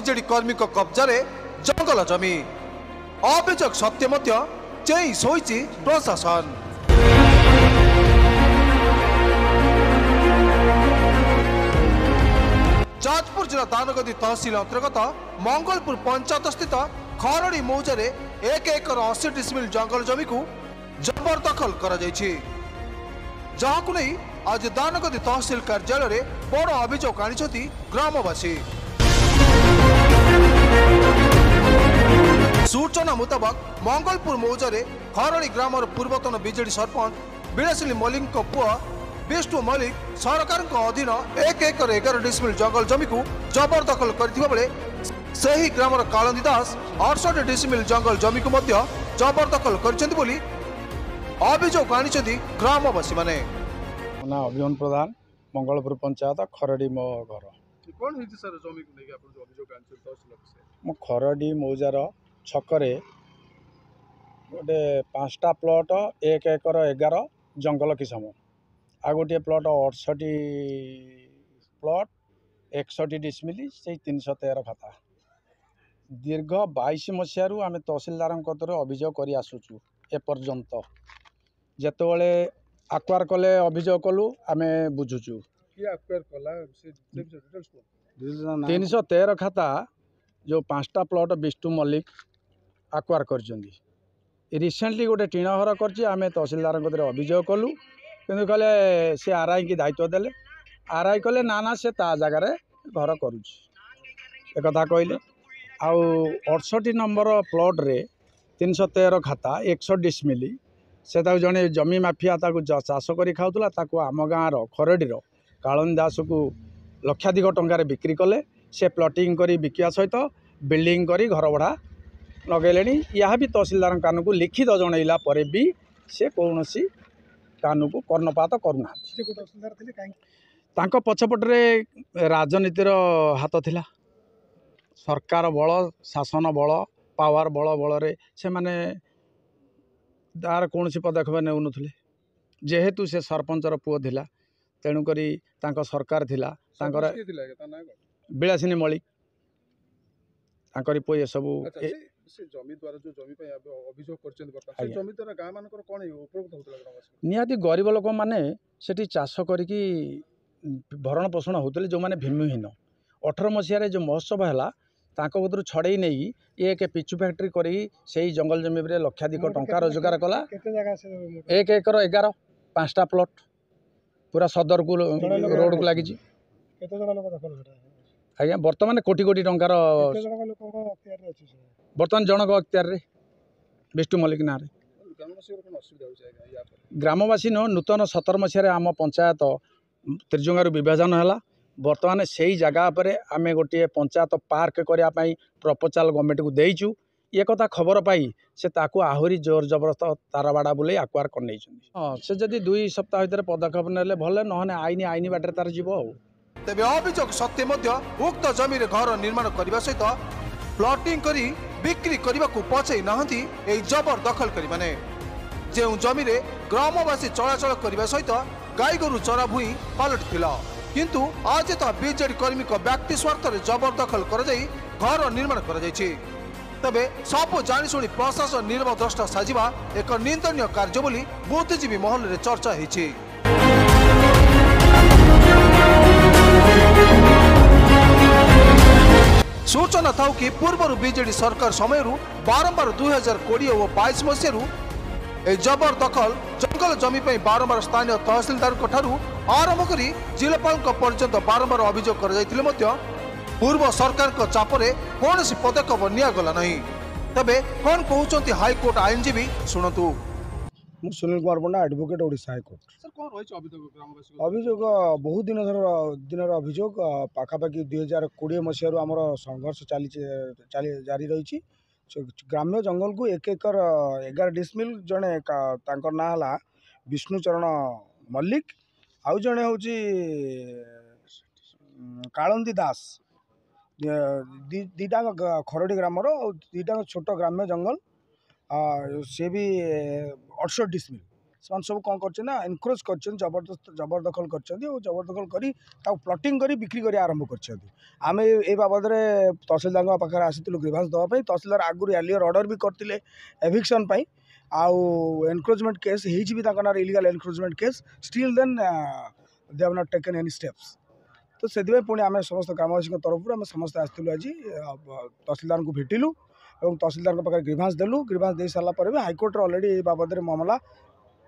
BJD कर्मी कब्जा जंगल जमी अभियोग सत्य चेई शोची प्रशासन। जाजपुर जिला दानगदी तहसिल अंतर्गत मंगलपुर पंचायत स्थित खरड़ी मौजारे 1 एकर 80 डिसमिल जंगल जमी को जबरदखल करा जायछि, जहाकु नै आज दानगदी तहसिल कार्यालय बड़ अभियोग आनिछथि ग्रामवासी। सूचना मुताबक मंगलपुर मौजारे खरड़ी ग्रामर पूर्वतन बीजेडी सरपंच विलासिनी मल्लिक पुआ विष्णु मल्लिक सरकार अधीन 1 एकर 11 डिसमिल जंगल जमी को जबरदखल करथिबा बेले सही ग्रामर कालंदी दास 68 डिसमिल जंगल जमी को मध्य जबरदखल करछन्ति बोली अभियोग आनिछन्ति ग्रामवासी माने। ना अभियान प्रधान मंगलपुर पंचायत खरड़ी मो घर कोन होइछि सर जमी को लेके आपण जो अभियोग आनिछन्ति तहसील ऑफिस मो खरड़ी मौजार छकरे गोटे 5टा प्लॉट 1 एकर 11 जंगल किसम आ गोटे प्लॉट 68 प्लॉट 61 डिसमिल से 313 खाता दीर्घ 22 मसीह आम तहसीलदार अभियोग कर आसुचु एपर्यंत जेतबले आक्वार कले अभियोग कलु आम बुझुचु 313 खाता जो 5टा प्लॉट विष्णु मल्लिक आक्वार कर रिसेंटली गोटे टीण घर कर तहसीलदार अभियोग कलु कि कहले सी आरआई की दायित्व देले आरआई कले ना से ता जगार घर करुच्ची एक कहले आउ 68 नंबर प्लॉट रे 313 खाता 100 डिसमिल से जड़े जमी माफिया चाष कर खाऊला आम गाँव खरड़ीर कालंदी दास को लक्षाधिक टंकार बिक्री कले से प्लॉटिंग करी बिकिया सहित बिल्डिंग करी घर भड़ा लगेले। यह भी तहसीलदार कान को लिखित जनइला पर भी से कौन कान को कर्णपात करूना पछपटे राजनीतिर हाथ थिला सरकार बल शासन बल पावर बल बल से माने तार कौन पदक्षेप नेउन जेहेतु से सरपंचर पुओ थिला तेणुक सरकार थिला विलासिनी मल्लिक पुओ ये सब निहाती गरीब लोक मैंने से चाष करी भरण पोषण होते जो मैंने भीमहीन 18 मसीह जो महोत्सव है कदर छड़े नहीं एक पिचु फैक्ट्री करी से जंगल जमी लक्षाधिक टंका रोजगार कला 1 एकर 11 5टा प्लॉट पूरा सदर को रोड को लगी आज्ञा बर्तमान कोटी कोटी टंकार बर्तमान जनक अख्तियार विष्णु मल्लिक ना ग्रामवासी न नूतन 17 मसीह आम पंचायत त्रिजुंगार विभाजन है बर्तमान से ही जगह पर आम गोटे पंचायत पार्क करने प्रपोजाल गवर्नमेंट को देचु ये कथा खबर पाई से ताकू आहरी जोर जबरदस्त तारबाड़ा बुले आक्वार कर हाँ से जदि 2 सप्ताह भर पदक्षेप ने भले नहने आईनी आईनी बाटे तार जीव तेबे अभियोग सत्य उक्त जमी घर निर्माण करने सहित प्लॉटिंग करी बिक्री करने को पछई नहंती एई जबरदखलकारी माने जे जमी रे ग्रामवासी चलाचल करने सहित गाई गोरु चरा भूई पलटिथिला किंतु आज तो बीजेडी कर्मी व्यक्ति स्वार्थ जबरदखल कर घर निर्माण कर तबे सब जाशुणी प्रशासन निर्मद्रष्टा साजिबा एक निंदनीय कार्य बोली बुद्धिजीवी महल रे चर्चा होइछि। सूचना था कि पूर्व बीजेडी सरकार समय बारंबार 2020 और 22 मसीह जबरदखल जंगल जमी बारंबार स्थानीय तहसीलदार आरंभ कर जिलापाल पर्यंत बारंबार अभियोग कर पूर्व सरकार चापरे कौन पदक्षेप निगला नहीं। तबे कौन कहते हाईकोर्ट आईनजीवी शुणु सुनील कुमार पंडा एडवोकेट ओडिशा हाईकोर्ट अभियोग बहुत दिन अभियोग पाखापाखि 2020 मसीह आम संघर्ष जारी रही ग्राम्य जंगल को 1 एकर 11 डिसमिल जड़े ना है विष्णुचरण मल्लिक आउ जड़े हूँ कालंदी दास दीटा खरड़ी ग्रामर दीटा छोट ग्राम्य जंगल से भी 68 डिसमिल ସେମାନେ ସବୁ କ'ଣ କରିଛନ୍ତି ନା ଏନକ୍ରୋଚ୍ କରିଛନ୍ତି, ଜବରଦଖଲ କରିଛନ୍ତି ଓ ଜବରଦଖଲ କରି ତାକୁ ପ୍ଲଟିଂ କରି ବିକ୍ରି କରିବା ଆରମ୍ଭ କରିଛନ୍ତି। ଆମେ ଏ ବାବଦରେ ତହସିଲଦାରଙ୍କ ପାଖରେ ଆସିଥିଲୁ ଗ୍ରିଭାନ୍ସ ଦେବା ପାଇଁ। ତହସିଲଦାର ଆଗରୁ ଏର୍ଲିୟର ଅର୍ଡ଼ର ବି କରିଥିଲେ ଏଭିକ୍ସନ୍ ପାଇଁ, ଆଉ ଏନକ୍ରୋଚମେଣ୍ଟ କେସ୍ ହେଇଛି ବି ତାଙ୍କ ନାଁରେ illegal encroachment case. Still then they have not taken any steps. ତ ସେଥିପାଇଁ ପୁଣି ଆମେ ସମସ୍ତ ଗ୍ରାମବାସୀଙ୍କ ତରଫରୁ ଆମେ ସମସ୍ତେ ଆସିଥିଲୁ ଆଜି ତହସିଲଦାରଙ୍କୁ ଭେଟିଲୁ ଏବଂ ତହସିଲଦାରଙ୍କ ପାଖରେ ଗ୍ରିଭାନ୍ସ ଦେଲୁ। ଗ୍ରିଭାନ୍ସ ଦେଇ ସାରିଲା ପରେ ବି ହାଇକୋର୍ଟରେ ଅଲରେଡ଼ି ଏ ବାବଦରେ ମାମଲା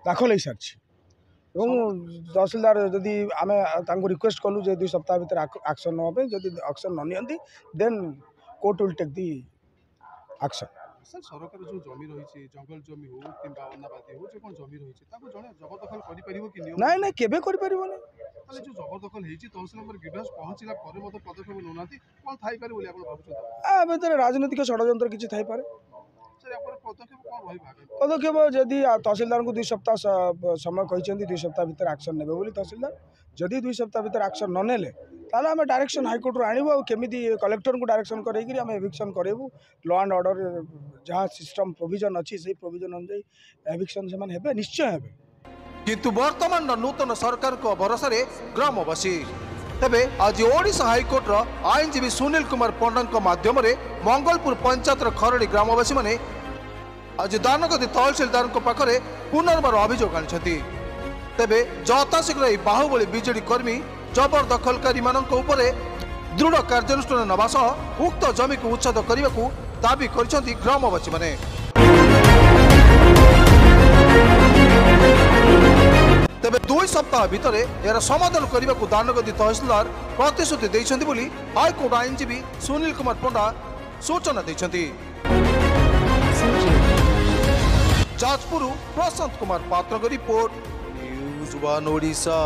ଦାଖଲ ହୋଇସାରିଛି ଏବଂ ତହସିଲଦାର ଯଦି ଆମେ ତାଙ୍କୁ ରିକ୍ୱେଷ୍ଟ କଲୁ ଯେ 2 ସପ୍ତାହ ଭିତରେ ଆକ୍ସନ୍ ନେବା ପାଇଁ, ଯଦି ଆକ୍ସନ୍ ନ ନିଅନ୍ତି then court will take the action. सर सरकार जो जमी रही जंगल जमी हो कि अनाबादी हो जो जमी रही जड़े जबरदखल कर नाई नाई केबे कर परिबोनी जो जबरदखल होती तहसिल गिभांस पहुँचला पदक्षेप नौना कौन थी पारे बोली आप भावुँ राजनीतिक षड्यंत्र किसी थी पारे पदक्षेप जदि तहसिलदार को 2 सप्ताह समय कहते 2 सप्ताह भीतर एक्शन ने बोली तहसिलदार जदि 2 सप्ताह भीतर एक्शन न नेले ताले आम डायरेक्शन हाइकोर्ट आणबू आ केमी कलेक्टर को डायरेक्शन करेंगे आम एविक्शन करेबू लॉ एंड ऑर्डर जहाँ सिस्टम प्रोविजन अच्छी से प्रोविजन अनुसार एविक्शन से निश्चय हे। किंतु वर्तमान नूतन सरकार को भरोसा ग्रामवासी तेबे आज ओडिशा हाइकोर्ट आईनजीवी सुनील कुमार पंडा माध्यम मंगलपुर पंचायत खरड़ी ग्रामवासी माने आज दानगदी तहसिलदार पाखरे पुनर्बार अभियोग आनी तेबे यथाशीघ्र यह बाहुबली बीजेडी कर्मी जबरदखलकारी दृढ़ कार्यानुष्ठान नवा सह उक्त जमी को उच्छेद करने को दाबी कर ग्रामवासी माने। तेबे 2 सप्ताह भितर यार समाधान करने को दानगदी तहसिलदार प्रतिश्रुति देइछन्ति बोली हाईकोर्ट आईनजीवी सुनील कुमार पंडा सूचना देइछन्ति। जाजपुर प्रशांत कुमार पात्र को रिपोर्ट न्यूज 1 ओडिशा।